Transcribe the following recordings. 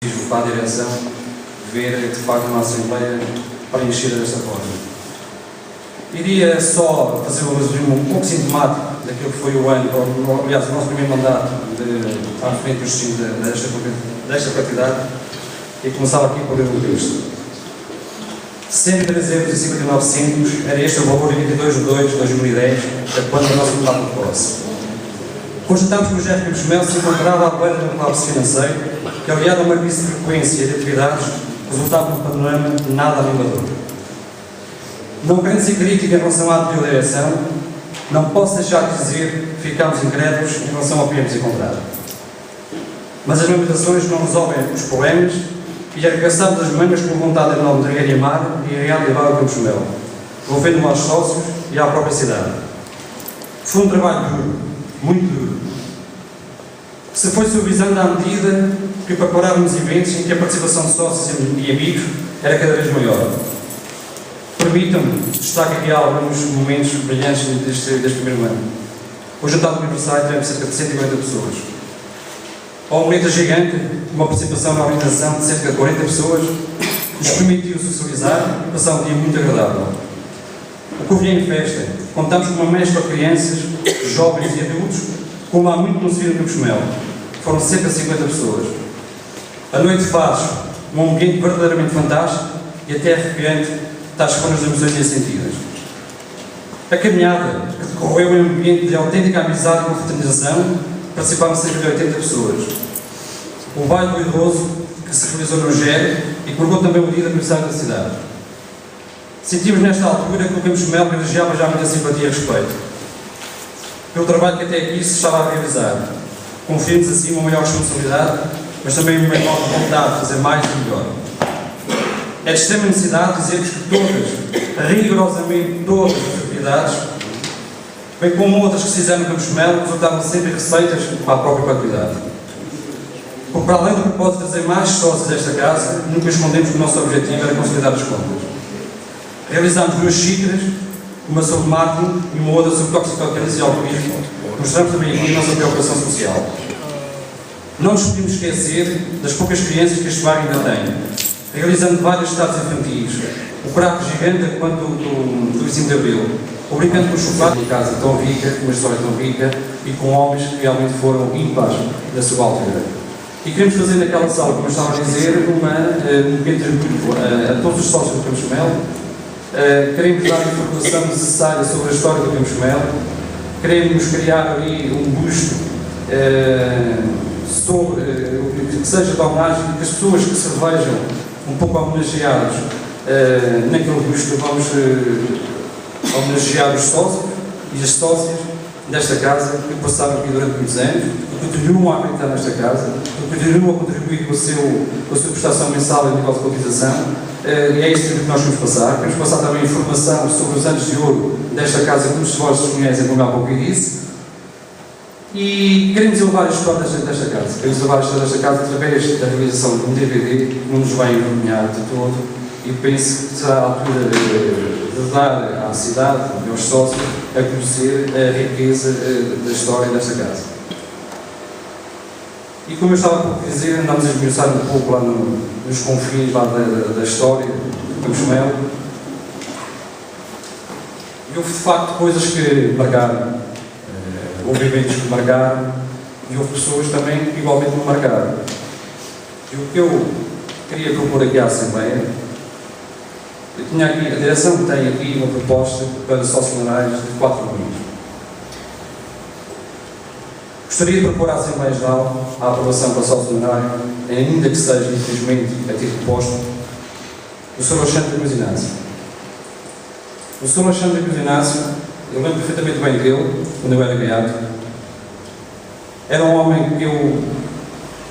para a direção ver de facto uma Assembleia preenchida desta forma. Iria só fazer um resumo um pouco sintomático daquilo que foi o ano, aliás, o nosso primeiro mandato à frente dos destinos desta quantidade, e começava aqui por ler o texto. 103,59 € era este o valor em 22 de 2 de 2010, quando o nosso mandato de posse. Constatamos que o Jeff Campos Melo se encontrava à beira de um colapso financeiro que, aliado a uma crise de frequência de atividades, resultava num panorama nada animador. Não querendo ser crítico em relação à anterior direção, não posso deixar de dizer que ficámos incrédulos em relação ao que íamos encontrar. Mas as limitações não resolvem os problemas e arregaçamos as mangas com vontade enorme de reanimar e reativar o Campos Melo, envolvendo aos sócios e à própria cidade. Foi um trabalho duro, muito duro, que se foi suavizando à medida que preparávamos eventos em que a participação de sócios e amigos era cada vez maior. Permitam-me destacar aqui alguns momentos brilhantes deste primeiro ano. O jantar do aniversário tivemos cerca de 150 pessoas. A omeleta gigante, uma participação na organização de cerca de 40 pessoas, nos permitiu socializar e passar um dia muito agradável. O Covilhã em Festa, contamos com uma mescla de crianças, jovens e adultos, como há muito não se viu no Campos Melo. Foram cerca de 50 pessoas. A noite faz um ambiente verdadeiramente fantástico e até arrepiante, tais foram as emoções e sentidas. A caminhada, que decorreu em um ambiente de autêntica amizade e confraternização, participaram cerca de 80 pessoas. O baile do idoso, que se realizou no Gero e que marcou também o dia de aniversário da cidade. Sentimos nesta altura que o Campos Melo privilegiava já muita simpatia e respeito pelo trabalho que até aqui se estava a realizar. Conferimos assim uma maior responsabilidade, mas também uma maior vontade de fazer mais e melhor. É de extrema necessidade dizer-vos que todas, rigorosamente todas as atividades, bem como outras que se fizeram no Campos Melo, resultavam sempre receitas para a própria quantidade. Porque, para além do propósito de trazer mais sócios desta casa, nunca escondemos que o nosso objetivo era consolidar as contas. Realizámos 2 xícaras, uma sobre marketing e uma outra sobre toxicocaína e alcoolismo. Mostramos também aqui a nossa preocupação social. Não nos podemos esquecer das poucas crianças que este bairro ainda tem, realizando vários estados infantis, o prato gigante quanto do 25 de Abril, o brincando com o chocolate em casa tão rica, uma história tão rica e com homens que realmente foram ímpares da sua altura. E queremos fazer naquela sala, como eu estava a dizer, um pequeno tributo a todos os sócios do Campos Melo. Queremos dar a informação necessária sobre a história do Campos Melo, queremos criar ali um busto que seja de homenagem, que as pessoas que se revejam um pouco homenageados naquele busto, vamos homenagear os sócios e as sócias desta casa que passaram aqui durante muitos anos, que continuam a acreditar nesta casa, que continuam a contribuir com a sua prestação mensal a nível de cotização. E é isso que nós queremos passar. Queremos passar também informação sobre os anos de ouro desta casa, que muitos de vós conhecem, como há pouco disse. E queremos elevar a história desta casa. Queremos elevar a história desta casa através da realização de um DVD que não nos vai envergonhar de todo, e penso que será a altura de dar à cidade e aos sócios a conhecer a riqueza da história desta casa. E como eu estava a dizer, andamos a esmiuçar um pouco lá nos confins lá da história do Campos Melo. E houve de facto coisas que marcaram, houve eventos que marcaram e houve pessoas também que igualmente me marcaram. E o que eu queria propor aqui à Assembleia, a direção tem aqui uma proposta para sócios honorários de 4 milhões. Gostaria de propor à Assembleia Geral a aprovação para sócio honorário, ainda que seja, infelizmente, a título posto, do Sr. Alexandre Cruz Inácio. O Sr. Alexandre Cruz Inácio, eu lembro perfeitamente bem dele, quando eu era gaiato. Era um homem que eu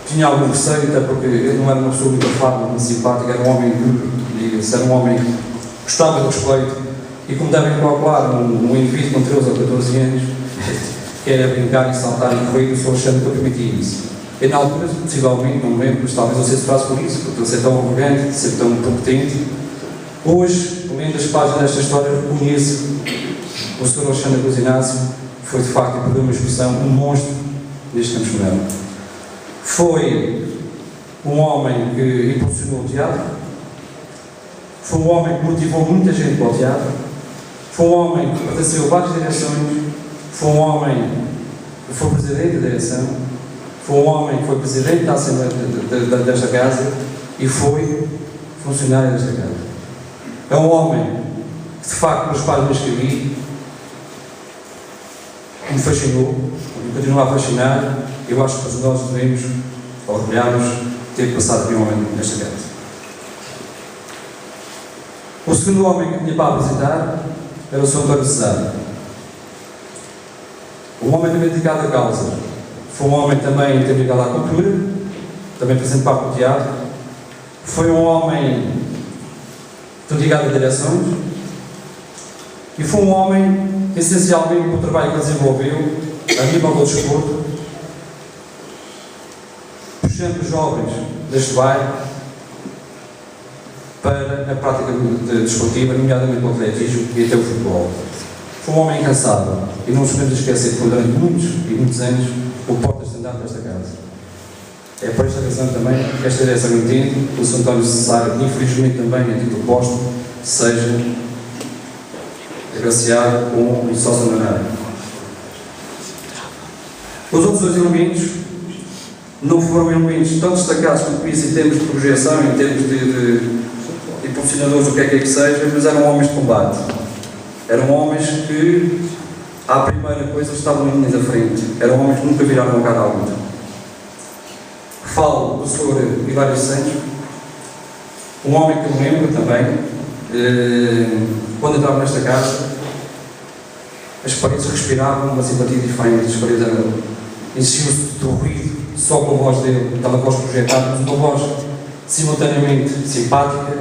tinha algum receio, até porque ele não era uma pessoa muito afável, muito simpática, era um homem duro, diga-se, era um homem que gostava de respeito, e como devem calcular, um indivíduo com 13 ou 14 anos, que era brincar e saltar e correr, o Sr. Alexandre que permitia isso. E na altura, possivelmente, não me lembro, mas talvez não se frasse por isso, porque ele ser tão arrogante, ser tão competente. Hoje, lendo as páginas desta história, reconheço o Sr. Alexandre Cruz Inácio, que foi de facto, e por uma expressão, um monstro deste Campos Melo. Foi um homem que impulsionou o teatro, foi um homem que motivou muita gente para o teatro, foi um homem que pertenceu a várias direções, foi um homem que foi presidente da direção, foi um homem que foi presidente da Assembleia desta casa e foi funcionário desta casa. É um homem que, de facto, pelas páginas que vi, me fascinou, me continua a fascinar. Eu acho que todos nós devemos orgulhar-nos de ter passado por um homem nesta casa. O segundo homem que tinha para apresentar era o Sr. António Cesário. Um homem também dedicado à causa. Foi um homem também dedicado à cultura, também presente para o teatro. Foi um homem dedicado a direções e foi um homem, essencialmente, pelo trabalho que ele desenvolveu a nível do desporto, puxando os jovens deste bairro para a prática desportiva, nomeadamente o atletismo e até o futebol. Foi um homem incansável e não nos podemos esquecer que foi durante muitos e muitos anos o porta-estandarte desta casa. É por esta razão também que esta direção entende que o Sr. António Cesário, infelizmente também a título póstumo, seja agraciado com o sócio honorário. Os outros dois elementos não foram elementos tão destacados como isso em termos de projeção, em termos de impulsionadores, o que é que seja, mas eram homens de combate. Eram homens que, à primeira coisa, estavam na linha da frente. Eram homens que nunca viraram a cara à luta. Falo do Sr. Hilário Santos, um homem que eu me lembro também, quando entrava nesta casa, as paredes respiravam uma simpatia diferente, as paredes eram, enchiam-se de ruído, só com a voz dele, aquela voz projetada, mas uma voz simultaneamente simpática,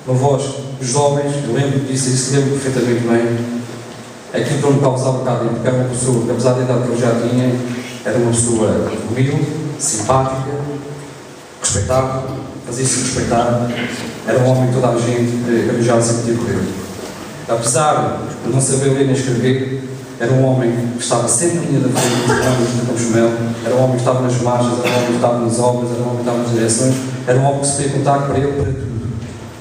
uma voz dos jovens, eu lembro disso, e se lembro perfeitamente bem. Aquilo que ele me causava cá dentro, porque era uma pessoa que, apesar da idade que ele já tinha, era uma pessoa humilde, simpática, respeitável, fazia-se respeitar, era um homem que toda a gente arranjava simpatia por ele. Apesar de não saber ler nem escrever, era um homem que estava sempre na linha da frente dos ramos de Campos Mel, era um homem que estava nas marchas, era um homem que estava nas obras, era um homem que estava nas direções, era um homem que se podia contar para ele para tudo.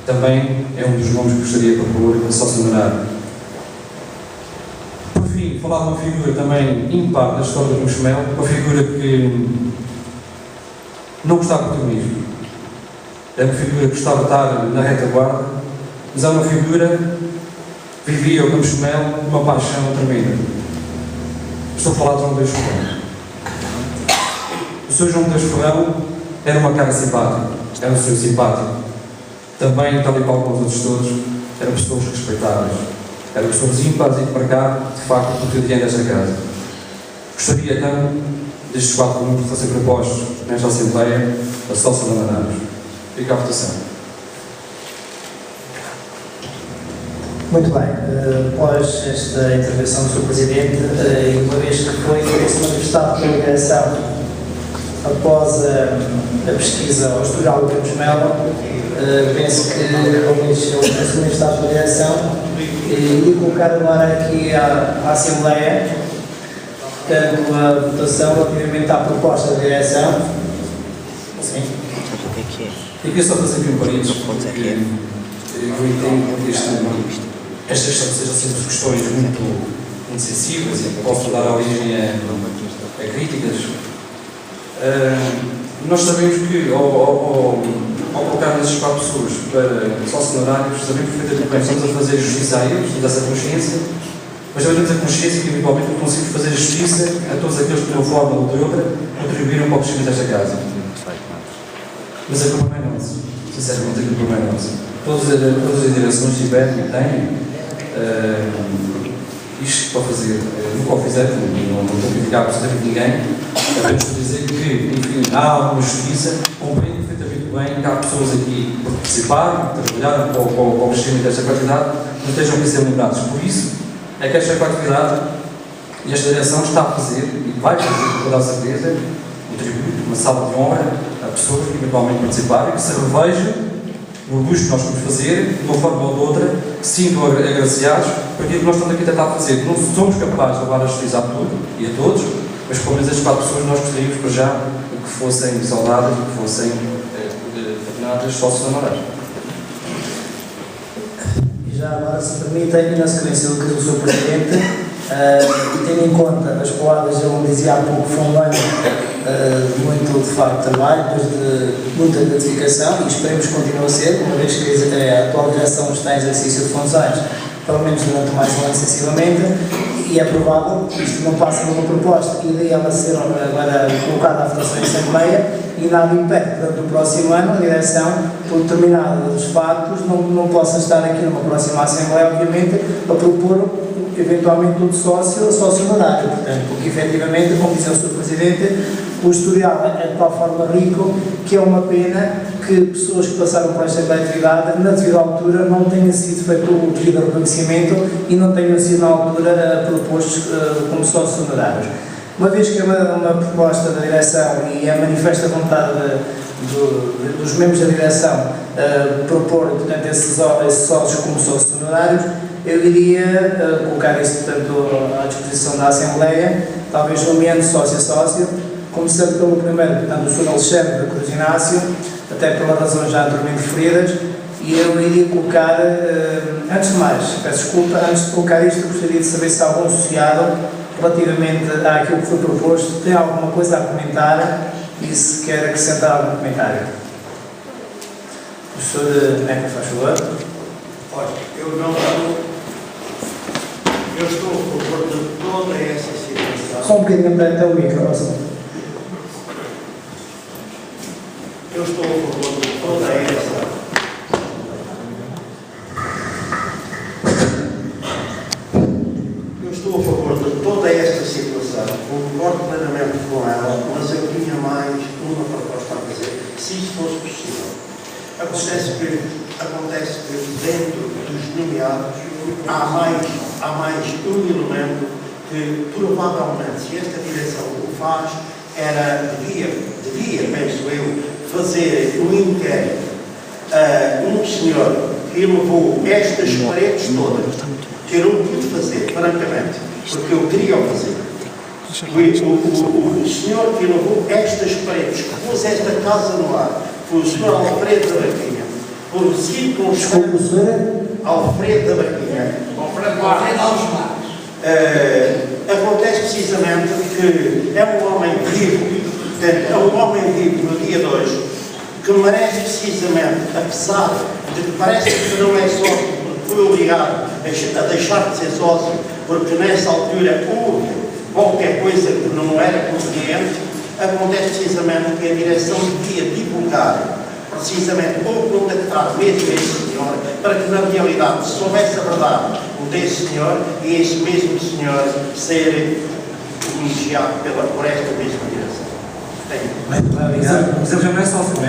Também é um dos nomes que gostaria de propor a sócio honorário. Por fim, falar de uma figura também ímpar da história do Campos Mel, uma figura que não gostava de protagonismo. É uma figura que gostava de estar na retaguarda, mas é uma figura que vivia o Campos Mel uma paixão tremenda. Estou a falar de João Deus Ferrão. O Sr. João Deus Ferrão era uma cara simpática, era um senhor simpático. Também, tal e qual como os outros todos, eram pessoas respeitáveis, eram pessoas ímpares e que marcaram, de facto, o cotidiano desta casa. Gostaria, então, destes 4 números fossem propostos nesta Assembleia a sócio honorários. Fica à votação. Muito bem. Após esta intervenção do Sr. Presidente, e uma vez que foi manifestado pela direção após a pesquisa ao historial do Campos Mel, penso que o manifestado pela direção e colocar agora aqui à Assembleia, portanto, a votação relativamente à proposta da direção. Sim. E queria só fazer aqui um parênteses, porque eu entendo que estas sejam sempre questões muito sensíveis e que possam dar origem a críticas. Nós sabemos que, ao colocar essas 4 pessoas para sócios honorários, sabemos perfeitamente bem que estamos a fazer justiça a eles, temos essa consciência, mas também temos a consciência que, eventualmente, não conseguimos fazer justiça a todos aqueles que, de uma forma ou de outra, contribuíram para o crescimento desta casa. Mas a culpa não é nossa. Sinceramente, a culpa não é nossa. Todas as direções tiveram e têm isto para fazer. Nunca o fizeram, não estou a criticar absolutamente ninguém. Apenas para dizer que, enfim, há alguma justiça, compreendo perfeitamente bem que há pessoas aqui que participaram, que trabalharam para o crescimento desta quantidade, não estejam a ser lembrados. Por isso, é que esta quantidade e esta direção está a fazer, e vai fazer, com toda a certeza, um tributo, uma salva de honra a pessoas que eventualmente participaram e que se revejam no luxo que nós podemos fazer, de uma forma ou de outra, que se sintam agraciados por aquilo que nós estamos aqui a tentar fazer. Não somos capazes de levar a justiça a tudo e a todos, mas pelo menos as 4 pessoas nós gostaríamos para já que fossem saudáveis e que fossem chamadas sócios honorários. E já agora, se permitem, e na sequência do que o Sr. Presidente, e tendo em conta as palavras, eu dizia há pouco, foi um ano de muito, de facto, trabalho, depois de muita gratificação, e esperemos que continue a ser, uma vez que a atual direção está em exercício de funções, pelo menos durante mais um ano sensivelmente, e é provável que isto não passe numa proposta e daí ela ser agora colocada à votação em Assembleia, e nada impede que durante o próximo ano a direção, por determinados factos, não possa estar aqui numa próxima Assembleia, obviamente, a propor eventualmente tudo sócio honorário, portanto, porque efetivamente, como dizia o Sr. Presidente, o historial é de tal forma rico que é uma pena que pessoas que passaram por esta atividade, na devida altura, não tenham sido feito o devido reconhecimento e não tenham sido na altura propostos como sócios honorários. Uma vez que é uma proposta da direção e é manifesta vontade dos membros da direção propor, portanto, esses sócios como sócios honorários, eu iria colocar isso, portanto, à disposição da Assembleia, talvez nomeando sócio, começando pelo primeiro, portanto, o Sr. Alexandre da Cruz Inácio, até pelas razões já anteriormente referidas, e eu iria colocar, antes de mais, peço desculpa, antes de colocar isto, gostaria de saber se algum associado, relativamente àquilo que foi proposto, tem alguma coisa a comentar e se quer acrescentar algum comentário. O Sr. Neca, faz favor. Olha, eu estou a favor de toda essa situação. Só um bocadinho até o micro, Eu estou a favor de toda essa. Eu estou a favor de toda esta situação. Concordo plenamente com ela, mas eu tinha mais uma proposta a fazer, se isso fosse possível. Acontece que dentro dos nomeados há mais um elemento que provavelmente, se esta direção o faz, devia, penso eu, fazer um inquérito a um senhor que levou estas paredes todas, que eu não pude fazer, francamente, porque eu queria o fazer. O senhor que levou estas paredes, que pôs esta casa no ar, foi o senhor Alfredo da Barquinha, por circunstância. Alfredo da Barquinha. Acontece precisamente que é um homem vivo, portanto, é um homem vivo no dia de hoje, que merece precisamente, apesar de que parece que não é sócio, porque foi obrigado a deixar de ser sócio, porque nessa altura houve qualquer coisa que não era conveniente, acontece precisamente que a direção devia divulgar, precisamente, ou contactar mesmo esse senhor, para que na realidade se soubesse a verdade desse senhor e esse mesmo senhor ser elogiado por esta mesma direção. Mas ele já não é sócio, não é?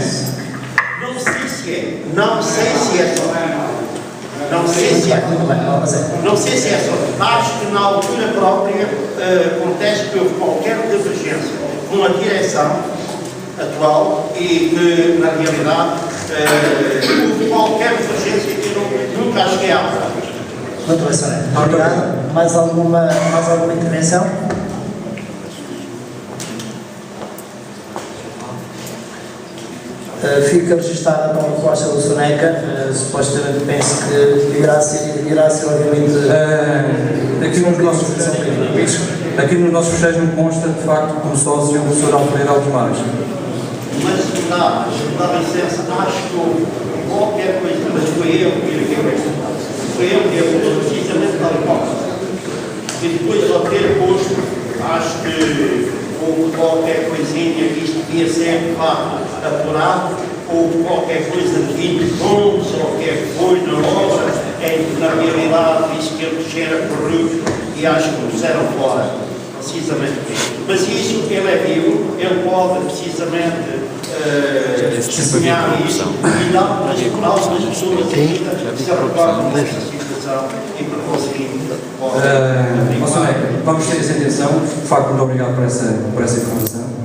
Não sei se é. Não sei se é só. Não sei se é só. Acho que na altura própria acontece que houve qualquer divergência com a direção atual e que, na realidade, houve qualquer divergência que eu nunca cheguei a falar. Muito bem, Sr. Obrigado. Mais alguma intervenção? Fica registada com a proposta do Soneca, supostamente penso que irá ser obviamente... Aqui nos nossos fecheiros me consta, de facto, como sócio o Sr. Alfredo Alves. Mas dá licença, acho que houve qualquer coisa, mas foi eu que pus precisamente na proposta. E depois ao ter posto, acho que houve qualquer coisinha que isto devia ser, de facto, apurado, ou qualquer coisa de 20 pontos, ou o que foi na obra, em que na realidade disse que ele era corrupto e acho que o puseram fora, precisamente isso. Mas isso, ele é vivo, ele pode precisamente testemunhar isso e dar algumas pessoas ainda que se recordam desta situação e por conseguinte vamos ter essa intenção. De facto, muito obrigado por essa informação.